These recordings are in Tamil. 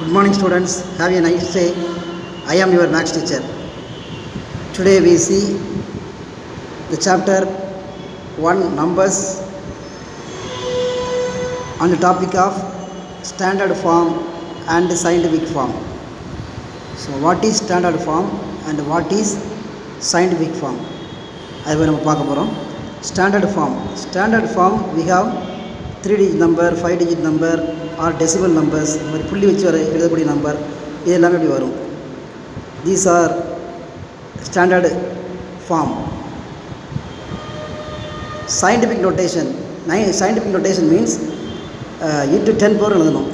Good morning students, have a nice day. I am your maths teacher. Today we see the chapter 1 numbers on the topic of standard form and scientific form. So what is standard form and what is scientific form? I will talk about standard form. Standard form we have 3-digit number, 5-digit number or decimal numbers. இந்த மாதிரி புள்ளி வச்சு எழுதக்கூடிய நம்பர் இது எல்லாமே இப்படி வரும். These are standard form. Scientific notation. Scientific notation means into 10 power எழுதணும்.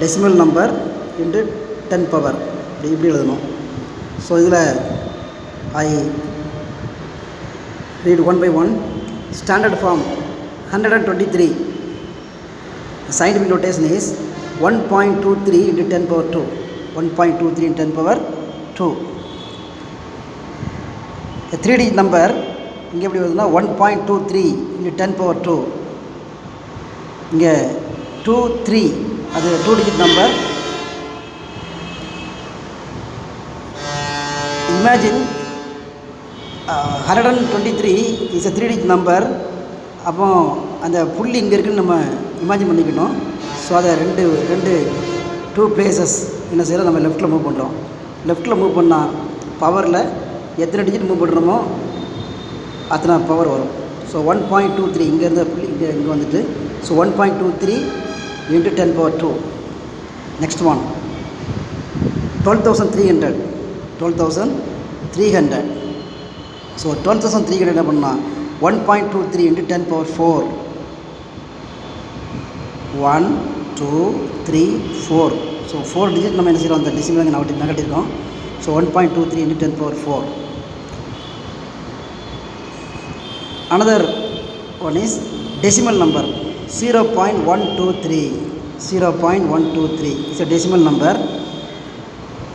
Decimal number into 10 power இப்படி எழுதணும். ஸோ இதில் I read one by one. Standard form 123. The scientific notation is 1.23 into 10 power 2. 1.23 into 10 power 2. A 3-digit number இங்கே எப்படி வருதுன்னா 1.23 into 10 power 2. இங்கே 23 அது 2-digit number. Imagine 123 is a 3-digit number. அப்போ அந்த புள்ளி இங்கே இருக்குன்னு நம்ம இமேஜின் பண்ணிக்கணும். ஸோ அதை ரெண்டு 2 பிளேசஸ் என்ன செய்யறோம், நம்ம லெஃப்ட்டில் மூவ் பண்ணுறோம். லெஃப்ட்டில் மூவ் பண்ணால் பவரில் எத்தனை டிஜிட் மூவ் பண்ணுறோமோ அத்தனை பவர் வரும். ஸோ 1.23 இங்கேருந்து புள்ளி இங்கே வந்துட்டு so 1.23 into 10 power 2. Next one 12,300. So 12,300 என்ன பண்ணால் 1.23 into 10 power 4. 1 2 3 4. ஸோ 4 டிஜிட் நம்ம என்ன செய்கிறோம், அந்த டெசிமல் நகட்டிருக்கோம். So 1.23 into 10 power 4. Another one is decimal number 0.123. 0.123 is a decimal number.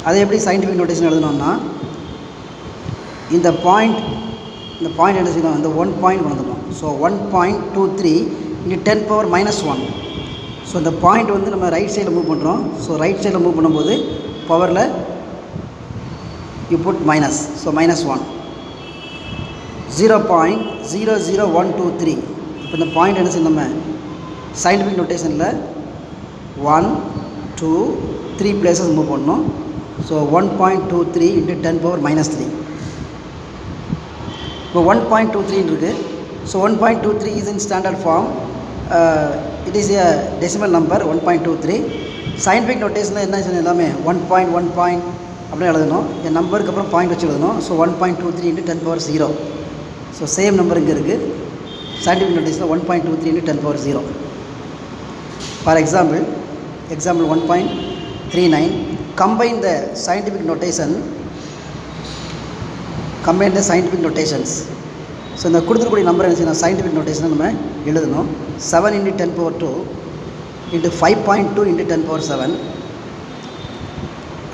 அதை எப்படி சயின்டிஃபிக் நோட்டேஷன் எழுதணும்னா இந்த பாயிண்ட் என்ன செய்யணும், இந்த 1 பாயிண்ட் வந்துடணும். So 1.23 into 10 power -1. ஸோ இந்த பாயிண்ட் வந்து நம்ம ரைட் சைடில் மூவ் பண்ணுறோம். ஸோ ரைட் சைடில் மூவ் பண்ணும்போது பவரில் யூ புட் மைனஸ். ஸோ -1. 0.00123. இப்போ இந்த பாயிண்ட் என்ன செய்யணும், நம்ம சயின்டிஃபிக் நோட்டேஷனில் 1 2 3 பிளேசஸ் மூவ் பண்ணணும். So 1.23 into 10 power -3. இப்போ 1.23 இருக்குது. So 1.23 is in standard form. It is a decimal number 1.23. scientific notationல என்ன செய்யணும், எல்லாமே 1 அப்படி எழுதணும். என் நம்பருக்கு அப்புறம் பாயிண்ட் வச்சு எழுதணும். So 1.23 into 10 power 0. So same number இங்கே இருக்குது. scientific notationல 1.23 into 10 power 0. For example 1.39. combine the scientific notations. So இந்த கொடுத்துருக்கூடிய நம்பர் என்ன செய்யணும், சயின்டிஃபிக் நோட்டேஷனை நம்ம எழுதணும். 7 into 10 power 2 into 5.2 into 10 power 7.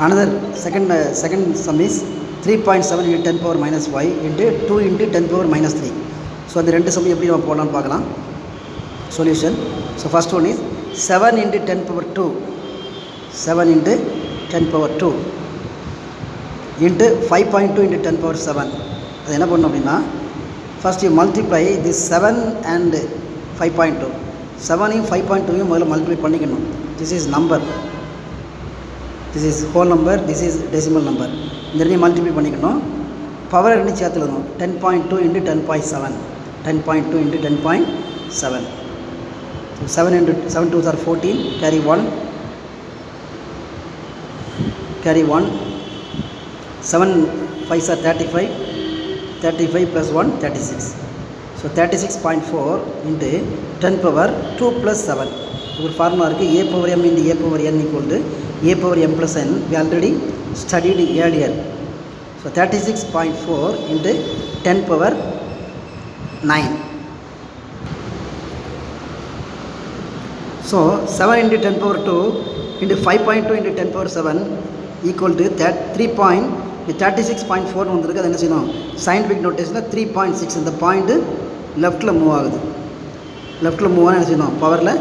Another second sum is 3.7 into 10 power -5 into 2 into 10 power -3. So அந்த ரெண்டு சம் எப்படி நம்ம போடலான்னு பார்க்கலாம். Solution. So first one is 7 into 10 power 2. 7 into 10 power 2 into 5.2 into 10 power 7. அது என்ன பண்ணணும் அப்படின்னா, first you multiply this 7 and 5.2. 7ஐயும் 5.2ஐயும் முதல்ல மல்டிப்ளை பண்ணிக்கணும். This is number, this is whole number, this is decimal number. இந்த ரெண்டையும் மல்டிப்ளை பண்ணிக்கணும். பவரை ரெண்டு சேர்த்து எழுதணும். 10.2 into 10.7. 10.2 into 10.7. 7 into 7 2s are 14. Carry 1. 7 5s are 35. 35 plus 1 36. So 36.4 into 10 power 2 plus 7. ஒரு ஃபார்முலா இருக்குது, a power m into a power n equal to a power m plus n. We already studied earlier. So 36.4 into 10 power 9. So 7 into 10 power 2 into 5.2 into 10 power 7 equal to 36.4 வந்துருக்கு. அது என்ன செய்யணும், சயின்டிஃபிக் நோட்டேஷனில் 3.6 இந்த பாயிண்ட்டு லெஃப்ட்டில் மூவ் ஆகுது. லெஃப்ட்டில் மூவ் ஆனால் என்ன செய்யணும், பவரில்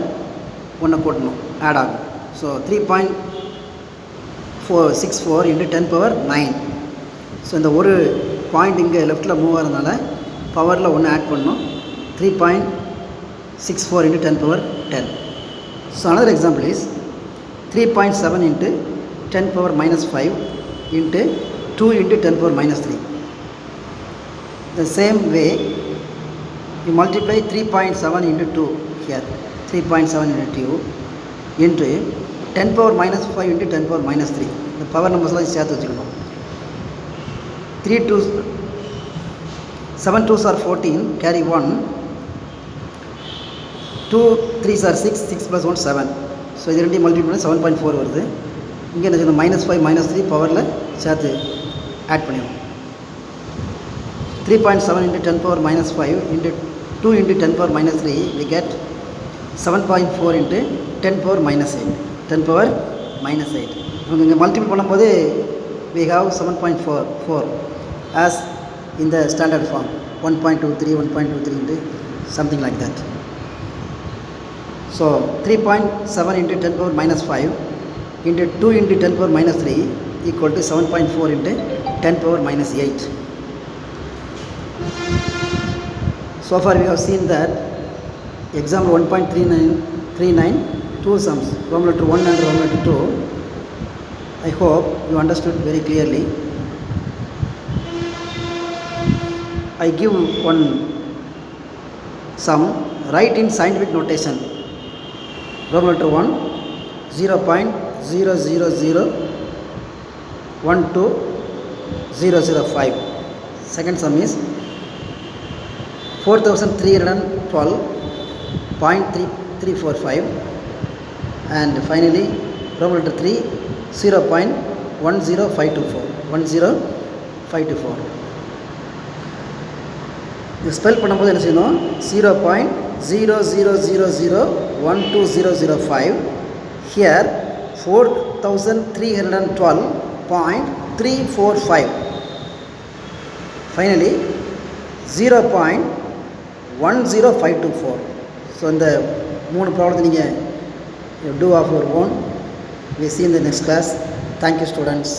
ஒன்று கூட்டணும், ஆட் ஆகும். So 3.464 into 10 power 9. ஸோ இந்த ஒரு பாயிண்ட் இங்கே லெஃப்ட்டில் மூவ் ஆகிறதுனால பவரில் ஒன்று ஆட் பண்ணணும். 3.64 into 10 power 10. So another example is 3.7 into 10 power minus 5 into 2 into 10 power minus 3. The same way you multiply 3.7 into 2 here, 3.7 into 2 into 10 power minus 5 into 10 power minus 3. The power numbers எல்லாம் சேர்த்து வச்சுக்கணும். 3 2 7 2s are 14, carry 1. 2 3s are 6, 6 plus 1 7. So இது ரெண்டையும் மல்டிபிள் பண்ணி 7.4 வருது. இங்கே என்ன செய்யணும், -5 -3 பவரில் சேர்த்து ஆட் பண்ணிடணும். 3.7 into 10 power minus 5 into 2 into 10 power minus 3, we get 7.4 into 10 power minus 8. 10 power minus 8. நமக்கு இங்கே மல்டிபிள் பண்ணும்போது we have 7.4 as in the standard form, 1.23 1.23 into something like that. So 3.7 into 10 power minus 5 into 2 into 10 power minus 3 equal to 7.4 into 10 power minus 8. So far we have seen that example 1.39 two sums, Roman letter 1 and Roman letter 2. I hope you understood very clearly. I give one sum, write in scientific notation. Roman letter 1 0.00012,005. Second sum is 4,312.3345, and finally Roman letter 3 0.10524. இது ஸ்பெல் பண்ணும்போது என்ன செய்யணும், 0.00012,005. ஹியர் 4,312.345. ஃபைனலி 0.10524. ஸோ இந்த 3 ப்ராப்ளத்தை நீங்கள் do of your own. We see in the next class. Thank you, students.